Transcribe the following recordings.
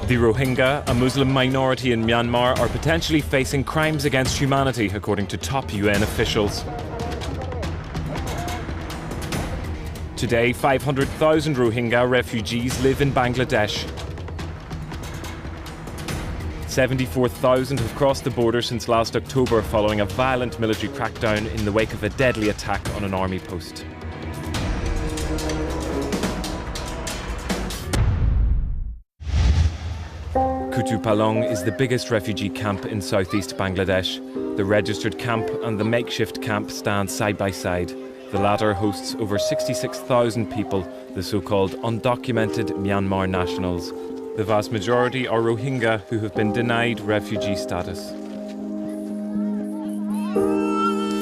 The Rohingya, a Muslim minority in Myanmar, are potentially facing crimes against humanity, according to top UN officials. Today, 500,000 Rohingya refugees live in Bangladesh. 74,000 have crossed the border since last October following a violent military crackdown in the wake of a deadly attack on an army post. Kutupalong is the biggest refugee camp in southeast Bangladesh. The registered camp and the makeshift camp stand side by side. The latter hosts over 66,000 people, the so-called undocumented Myanmar nationals. The vast majority are Rohingya who have been denied refugee status.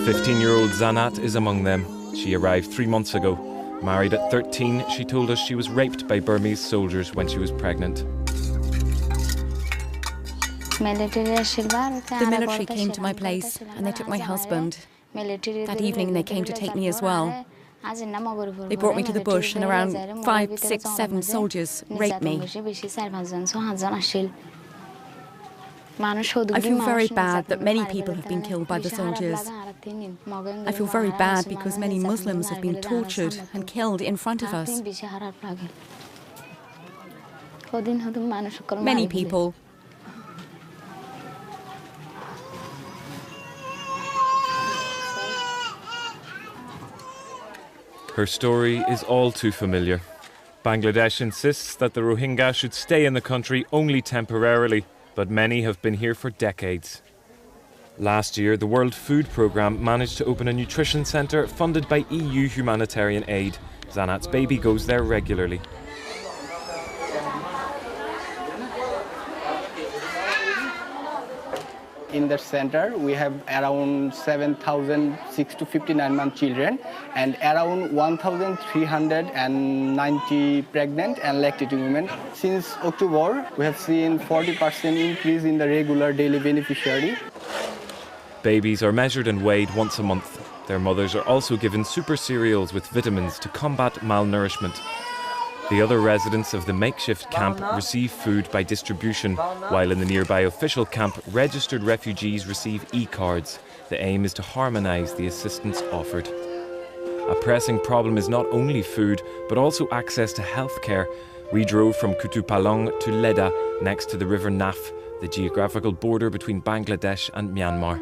15-year-old Zanat is among them. She arrived 3 months ago. Married at 13, she told us she was raped by Burmese soldiers when she was pregnant. The military came to my place and they took my husband. That evening they came to take me as well. They brought me to the bush and around 5, 6, 7 soldiers raped me. I feel very bad that many people have been killed by the soldiers. I feel very bad because many Muslims have been tortured and killed in front of us. Many people. Her story is all too familiar. Bangladesh insists that the Rohingya should stay in the country only temporarily, but many have been here for decades. Last year, the World Food Programme managed to open a nutrition centre funded by EU humanitarian aid. Zanat's baby goes there regularly. In the center, we have around 7,000 6 to 59-month children and around 1,390 pregnant and lactating women. Since October, we have seen 40% increase in the regular daily beneficiary. Babies are measured and weighed once a month. Their mothers are also given super cereals with vitamins to combat malnourishment. The other residents of the makeshift camp receive food by distribution, while in the nearby official camp, registered refugees receive e-cards. The aim is to harmonise the assistance offered. A pressing problem is not only food, but also access to healthcare. We drove from Kutupalong to Leda, next to the river Naf, the geographical border between Bangladesh and Myanmar.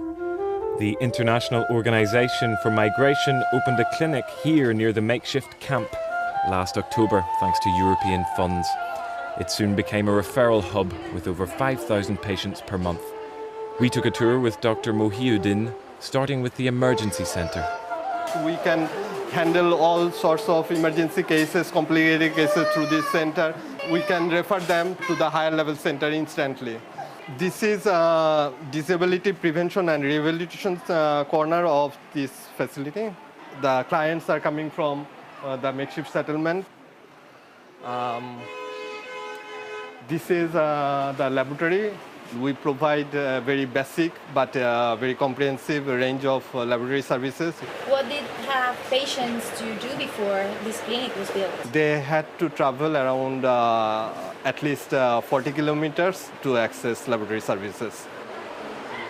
The International Organisation for Migration opened a clinic here near the makeshift camp last October, thanks to European funds. It soon became a referral hub with over 5,000 patients per month. We took a tour with Dr. Mohiuddin, starting with the emergency centre. We can handle all sorts of emergency cases, complicated cases through this centre. We can refer them to the higher level centre instantly. This is a disability prevention and rehabilitation corner of this facility. The clients are coming from the makeshift settlement. This is the laboratory. We provide very basic but very comprehensive range of laboratory services. What did patients to do before this clinic was built? They had to travel around at least 40 kilometers to access laboratory services.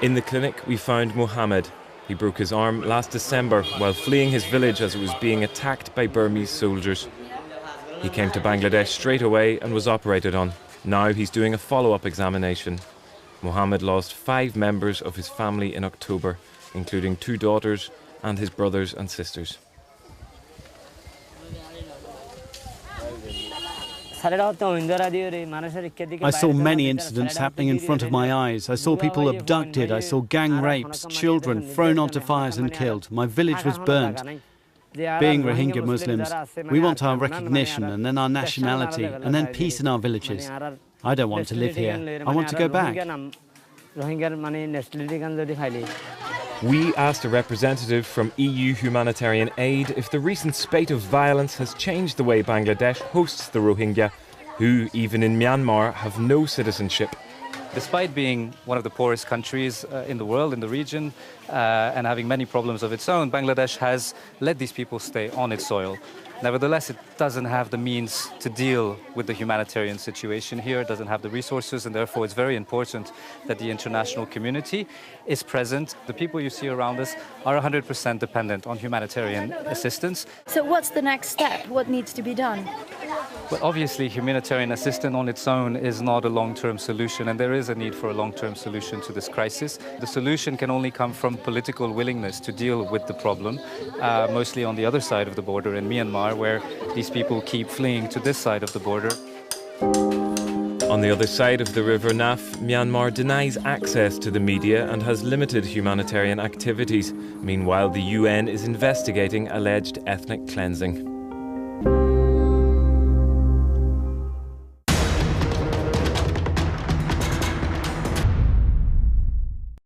In the clinic, we found Mohammed. He broke his arm last December while fleeing his village as it was being attacked by Burmese soldiers. He came to Bangladesh straight away and was operated on. Now he's doing a follow-up examination. Mohammed lost 5 members of his family in October, including 2 daughters and his brothers and sisters. I saw many incidents happening in front of my eyes. I saw people abducted, I saw gang rapes, children thrown onto fires and killed. My village was burnt. Being Rohingya Muslims, we want our recognition and then our nationality and then peace in our villages. I don't want to live here. I want to go back. We asked a representative from EU Humanitarian Aid if the recent spate of violence has changed the way Bangladesh hosts the Rohingya, who, even in Myanmar, have no citizenship. Despite being one of the poorest countries in the world, in the region, and having many problems of its own, Bangladesh has let these people stay on its soil. Nevertheless, it doesn't have the means to deal with the humanitarian situation here. It doesn't have the resources, and therefore it's very important that the international community is present. The people you see around us are 100% dependent on humanitarian assistance. So what's the next step? What needs to be done? Well, obviously, humanitarian assistance on its own is not a long-term solution, and there is a need for a long-term solution to this crisis. The solution can only come from political willingness to deal with the problem, mostly on the other side of the border in Myanmar, where these people keep fleeing to this side of the border. On the other side of the River Naf, Myanmar denies access to the media and has limited humanitarian activities. Meanwhile, the UN is investigating alleged ethnic cleansing.